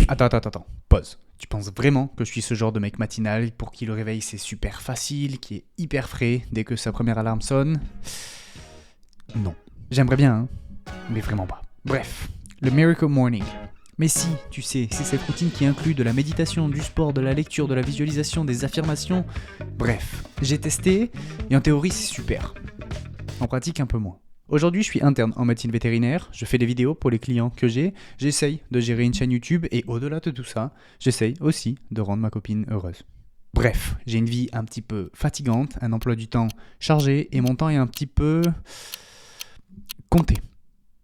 Attends, pause. Tu penses vraiment que je suis ce genre de mec matinal pour qui le réveil c'est super facile, qui est hyper frais dès que sa première alarme sonne? Non. J'aimerais bien, hein, mais vraiment pas. Bref, le Miracle Morning. Mais si, tu sais, c'est cette routine qui inclut de la méditation, du sport, de la lecture, de la visualisation, des affirmations. Bref, j'ai testé et en théorie c'est super. En pratique un peu moins. Aujourd'hui, je suis interne en médecine vétérinaire, je fais des vidéos pour les clients que j'essaye de gérer une chaîne YouTube et au-delà de tout ça, j'essaye aussi de rendre ma copine heureuse. Bref, j'ai une vie un petit peu fatigante, un emploi du temps chargé et mon temps est un petit peu compté.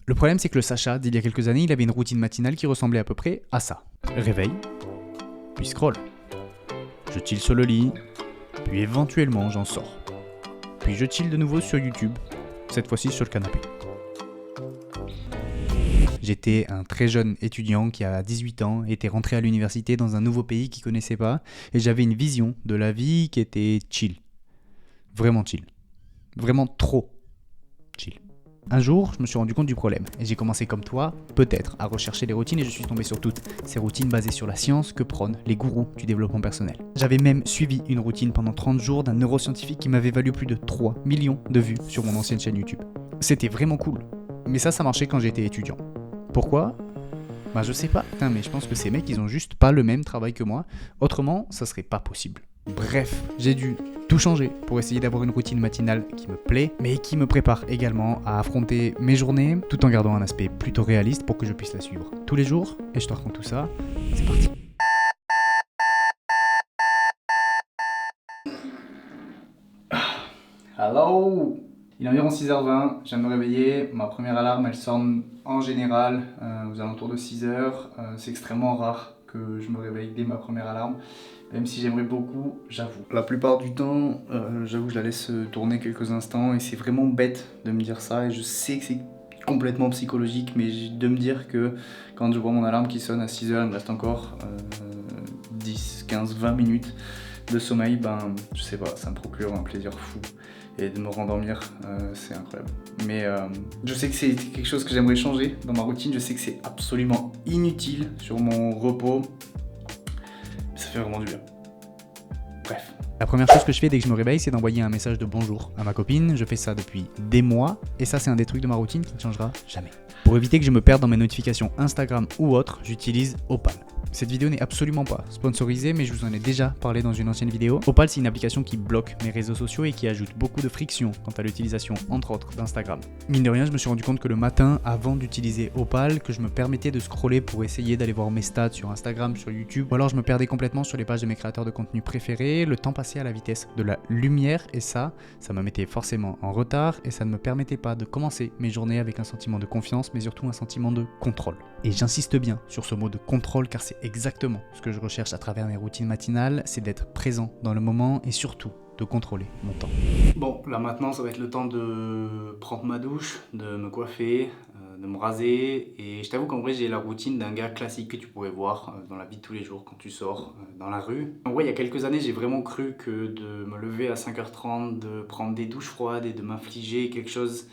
Le problème, c'est que le Sacha, d'il y a quelques années, il avait une routine matinale qui ressemblait à peu près à ça. Réveil, puis scroll. Je chill sur le lit, puis éventuellement j'en sors. Puis je chill de nouveau sur YouTube, cette fois-ci sur le canapé. J'étais un très jeune étudiant qui a 18 ans, était rentré à l'université dans un nouveau pays qu'il connaissait pas, et j'avais une vision de la vie qui était chill. Vraiment chill. Vraiment trop chill. Un jour, je me suis rendu compte du problème, et j'ai commencé comme toi, peut-être, à rechercher des routines, et je suis tombé sur toutes ces routines basées sur la science que prônent les gourous du développement personnel. J'avais même suivi une routine pendant 30 jours d'un neuroscientifique qui m'avait valu plus de 3 millions de vues sur mon ancienne chaîne YouTube. C'était vraiment cool, mais ça marchait quand j'étais étudiant. Pourquoi ? Je sais pas, mais je pense que ces mecs, ils ont juste pas le même travail que moi, autrement, ça serait pas possible. Bref, j'ai dû tout changer pour essayer d'avoir une routine matinale qui me plaît, mais qui me prépare également à affronter mes journées, tout en gardant un aspect plutôt réaliste pour que je puisse la suivre tous les jours, et je te raconte tout ça, c'est parti. Hello! Il est environ 6h20, je viens de me réveiller, ma première alarme elle sonne en général aux alentours de 6h, c'est extrêmement rare que je me réveille dès ma première alarme, même si j'aimerais beaucoup, j'avoue. La plupart du temps, j'avoue je la laisse tourner quelques instants et c'est vraiment bête de me dire ça et je sais que c'est complètement psychologique, mais de me dire que quand je vois mon alarme qui sonne à 6h, il me reste encore 10, 15, 20 minutes de sommeil, je sais pas, ça me procure un plaisir fou. Et de me rendormir, c'est incroyable. Mais je sais que c'est quelque chose que j'aimerais changer dans ma routine, je sais que c'est absolument inutile sur mon repos, mais ça fait vraiment du bien. Bref. La première chose que je fais dès que je me réveille, c'est d'envoyer un message de bonjour à ma copine. Je fais ça depuis des mois, et ça c'est un des trucs de ma routine qui ne changera jamais. Pour éviter que je me perde dans mes notifications Instagram ou autres, j'utilise Opal. Cette vidéo n'est absolument pas sponsorisée, mais je vous en ai déjà parlé dans une ancienne vidéo. Opal, c'est une application qui bloque mes réseaux sociaux et qui ajoute beaucoup de friction quant à l'utilisation, entre autres, d'Instagram. Mine de rien, je me suis rendu compte que le matin, avant d'utiliser Opal, que je me permettais de scroller pour essayer d'aller voir mes stats sur Instagram, sur YouTube, ou alors je me perdais complètement sur les pages de mes créateurs de contenu préférés, le temps passait à la vitesse de la lumière, et ça me mettait forcément en retard, et ça ne me permettait pas de commencer mes journées avec un sentiment de confiance, mais surtout un sentiment de contrôle. Et j'insiste bien sur ce mot de contrôle, car c'est exactement ce que je recherche à travers mes routines matinales, c'est d'être présent dans le moment et surtout de contrôler mon temps. Bon, là maintenant ça va être le temps de prendre ma douche, de me coiffer, de me raser, et je t'avoue qu'en vrai j'ai la routine d'un gars classique que tu pourrais voir dans la vie de tous les jours quand tu sors dans la rue. En vrai il y a quelques années j'ai vraiment cru que de me lever à 5h30, de prendre des douches froides et de m'infliger quelque chose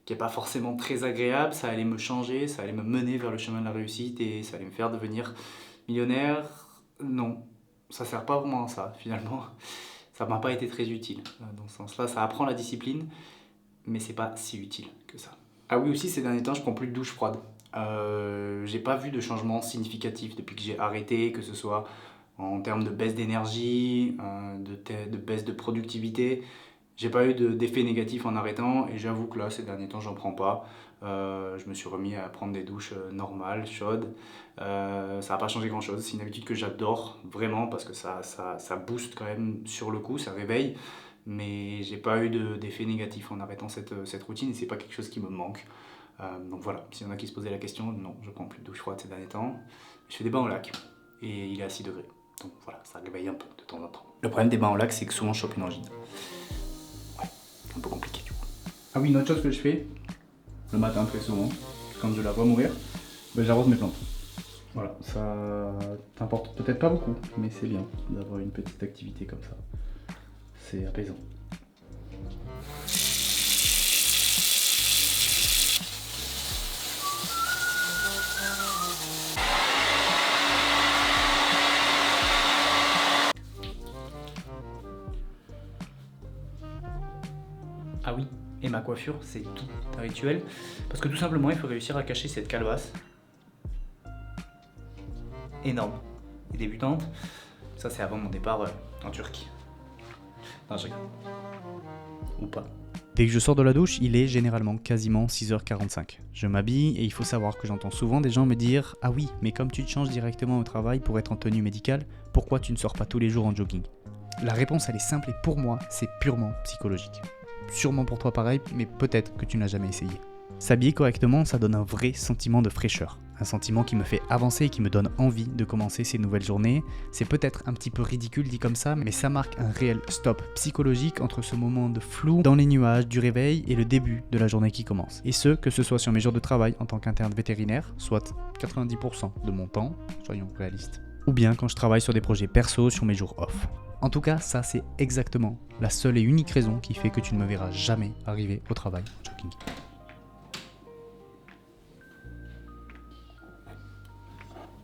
qui n'est pas forcément très agréable, ça allait me changer, ça allait me mener vers le chemin de la réussite et ça allait me faire devenir millionnaire. Non, ça sert pas vraiment à ça finalement. Ça m'a pas été très utile. Dans ce sens-là, ça apprend la discipline, mais c'est pas si utile que ça. Ah oui aussi, ces derniers temps, je prends plus de douche froide. J'ai pas vu de changement significatif depuis que j'ai arrêté, que ce soit en termes de baisse d'énergie, de baisse de productivité. J'ai pas eu d'effet négatif en arrêtant et j'avoue que là, ces derniers temps, j'en prends pas. Je me suis remis à prendre des douches normales, chaudes. Ça n'a pas changé grand chose. C'est une habitude que j'adore vraiment parce que ça booste quand même sur le coup, ça réveille. Mais j'ai pas eu d'effet négatif en arrêtant cette routine et c'est pas quelque chose qui me manque. Donc voilà, s'il y en a qui se posaient la question, non, je prends plus de douche froide ces derniers temps. Je fais des bains au lac et il est à 6 degrés. Donc voilà, ça réveille un peu de temps en temps. Le problème des bains au lac, c'est que souvent je chope une angine. Un peu compliqué du coup. Ah oui, une autre chose que je fais le matin très souvent, quand je la vois mourir, j'arrose mes plantes. Voilà, ça t'importe peut-être pas beaucoup, mais c'est bien d'avoir une petite activité comme ça. C'est apaisant. ma coiffure, c'est tout un rituel. Parce que tout simplement, il faut réussir à cacher cette calebasse énorme et débutante. Ça, c'est avant mon départ en Turquie. Non, je rigole. Ou pas. Dès que je sors de la douche, il est généralement quasiment 6h45. Je m'habille et il faut savoir que j'entends souvent des gens me dire « Ah oui, mais comme tu te changes directement au travail pour être en tenue médicale, pourquoi tu ne sors pas tous les jours en jogging ?» La réponse, elle est simple et pour moi, c'est purement psychologique. Sûrement pour toi pareil, mais peut-être que tu n'as jamais essayé. S'habiller correctement, ça donne un vrai sentiment de fraîcheur. Un sentiment qui me fait avancer et qui me donne envie de commencer ces nouvelles journées. C'est peut-être un petit peu ridicule dit comme ça, mais ça marque un réel stop psychologique entre ce moment de flou dans les nuages du réveil et le début de la journée qui commence. Et ce, que ce soit sur mes jours de travail en tant qu'interne vétérinaire, soit 90% de mon temps, soyons réalistes, ou bien quand je travaille sur des projets perso sur mes jours off. En tout cas, ça c'est exactement la seule et unique raison qui fait que tu ne me verras jamais arriver au travail en jogging.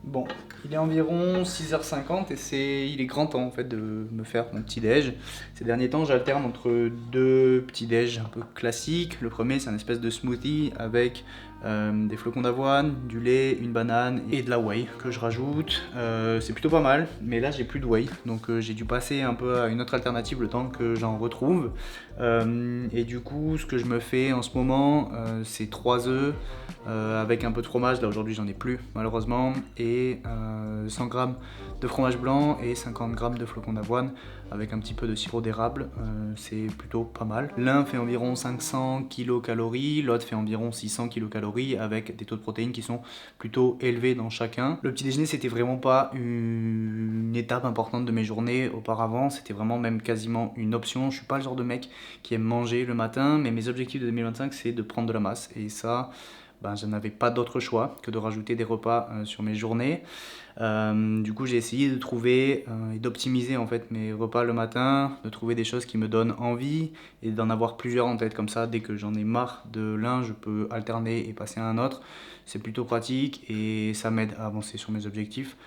Bon, il est environ 6h50 et il est grand temps en fait de me faire mon petit déj. Ces derniers temps, j'alterne entre deux petits déj un peu classiques. Le premier, c'est un espèce de smoothie avec des flocons d'avoine, du lait, une banane et de la whey que je rajoute. C'est plutôt pas mal, mais là j'ai plus de whey, donc j'ai dû passer un peu à une autre alternative le temps que j'en retrouve. Et du coup, ce que je me fais en ce moment, c'est 3 œufs avec un peu de fromage. Là aujourd'hui, j'en ai plus malheureusement, et 100 g de fromage blanc et 50 g de flocons d'avoine avec un petit peu de sirop d'érable. C'est plutôt pas mal. L'un fait environ 500 kcal, l'autre fait environ 600 kcal avec des taux de protéines qui sont plutôt élevés dans chacun. Le petit déjeuner, c'était vraiment pas une étape importante de mes journées auparavant, c'était vraiment même quasiment une option. Je suis pas le genre de mec qui aime manger le matin, mais mes objectifs de 2025, c'est de prendre de la masse, et ça, je n'avais pas d'autre choix que de rajouter des repas sur mes journées. Du coup, j'ai essayé de trouver et d'optimiser en fait mes repas le matin, de trouver des choses qui me donnent envie et d'en avoir plusieurs en tête, comme ça dès que j'en ai marre de l'un, je peux alterner et passer à un autre. C'est plutôt pratique et ça m'aide à avancer sur mes objectifs,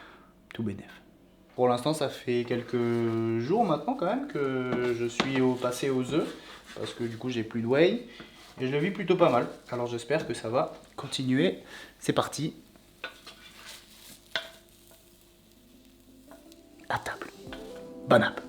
tout bénef. Pour l'instant, ça fait quelques jours maintenant quand même que je suis passé aux œufs, parce que du coup j'ai plus de whey et je le vis plutôt pas mal. Alors j'espère que ça va continuer. C'est parti. À table. Bonne app.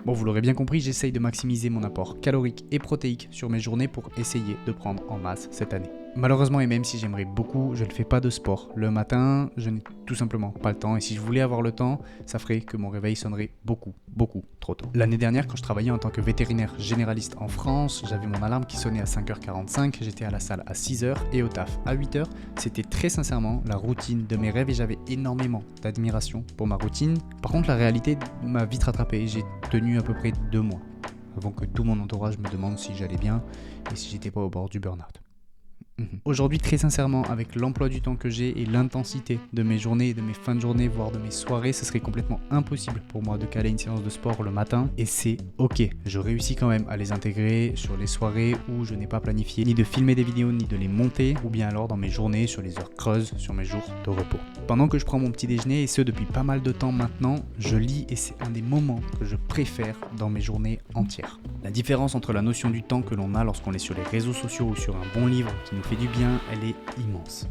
Bon, vous l'aurez bien compris, j'essaye de maximiser mon apport calorique et protéique sur mes journées pour essayer de prendre en masse cette année. Malheureusement, et même si j'aimerais beaucoup, je ne fais pas de sport. Le matin, je n'ai tout simplement pas le temps, et si je voulais avoir le temps, ça ferait que mon réveil sonnerait beaucoup trop tôt. L'année dernière, quand je travaillais en tant que vétérinaire généraliste en France, j'avais mon alarme qui sonnait à 5h45, j'étais à la salle à 6h et au taf à 8h. C'était très sincèrement la routine de mes rêves et j'avais énormément d'admiration pour ma routine. Par contre, la réalité m'a vite rattrapé. J'ai tenu à peu près 2 mois avant que tout mon entourage me demande si j'allais bien et si j'étais pas au bord du burn-out. Aujourd'hui, très sincèrement, avec l'emploi du temps que j'ai et l'intensité de mes journées et de mes fins de journée, voire de mes soirées, ce serait complètement impossible pour moi de caler une séance de sport le matin, et c'est ok. Je réussis quand même à les intégrer sur les soirées où je n'ai pas planifié ni de filmer des vidéos ni de les monter, ou bien alors dans mes journées sur les heures creuses, sur mes jours de repos. Pendant que je prends mon petit déjeuner, et ce depuis pas mal de temps maintenant, je lis et c'est un des moments que je préfère dans mes journées entières. La différence entre la notion du temps que l'on a lorsqu'on est sur les réseaux sociaux ou sur un bon livre qui nous fait du bien, elle est immense.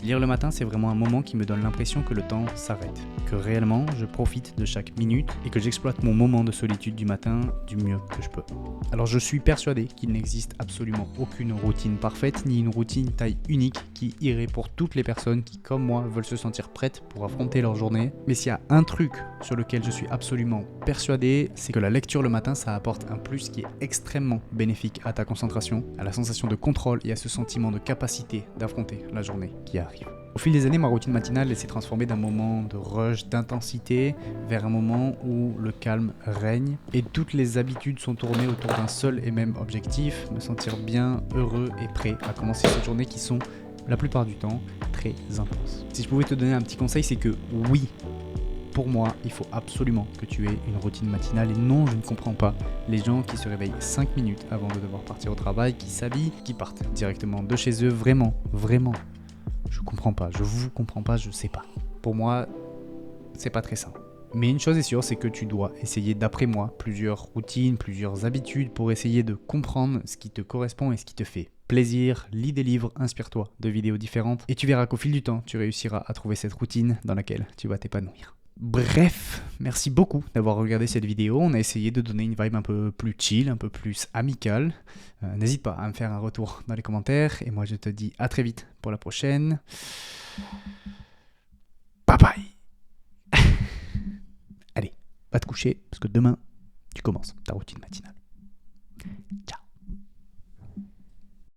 Lire le matin, c'est vraiment un moment qui me donne l'impression que le temps s'arrête, que réellement je profite de chaque minute et que j'exploite mon moment de solitude du matin du mieux que je peux. Alors je suis persuadé qu'il n'existe absolument aucune routine parfaite ni une routine taille unique qui irait pour toutes les personnes qui, comme moi, veulent se sentir prêtes pour affronter leur journée. Mais s'il y a un truc sur lequel je suis absolument persuadé, c'est que la lecture le matin, ça apporte un plus qui est extrêmement bénéfique à ta concentration, à la sensation de contrôle et à ce sentiment de capacité d'affronter la journée qui arrive. Au fil des années, ma routine matinale s'est transformée d'un moment de rush, d'intensité, vers un moment où le calme règne et toutes les habitudes sont tournées autour d'un seul et même objectif, me sentir bien, heureux et prêt à commencer ces journées qui sont, la plupart du temps, très intenses. Si je pouvais te donner un petit conseil, c'est que oui, pour moi, il faut absolument que tu aies une routine matinale, et non, je ne comprends pas les gens qui se réveillent 5 minutes avant de devoir partir au travail, qui s'habillent, qui partent directement de chez eux, vraiment. Je comprends pas, je vous comprends pas, je sais pas. Pour moi, c'est pas très sain. Mais une chose est sûre, c'est que tu dois essayer, d'après moi, plusieurs routines, plusieurs habitudes pour essayer de comprendre ce qui te correspond et ce qui te fait plaisir. Lis des livres, inspire-toi de vidéos différentes et tu verras qu'au fil du temps, tu réussiras à trouver cette routine dans laquelle tu vas t'épanouir. Bref, merci beaucoup d'avoir regardé cette vidéo. On a essayé de donner une vibe un peu plus chill, un peu plus amicale. N'hésite pas à me faire un retour dans les commentaires. Et moi, je te dis à très vite pour la prochaine. Bye bye. Allez, va te coucher parce que demain, tu commences ta routine matinale.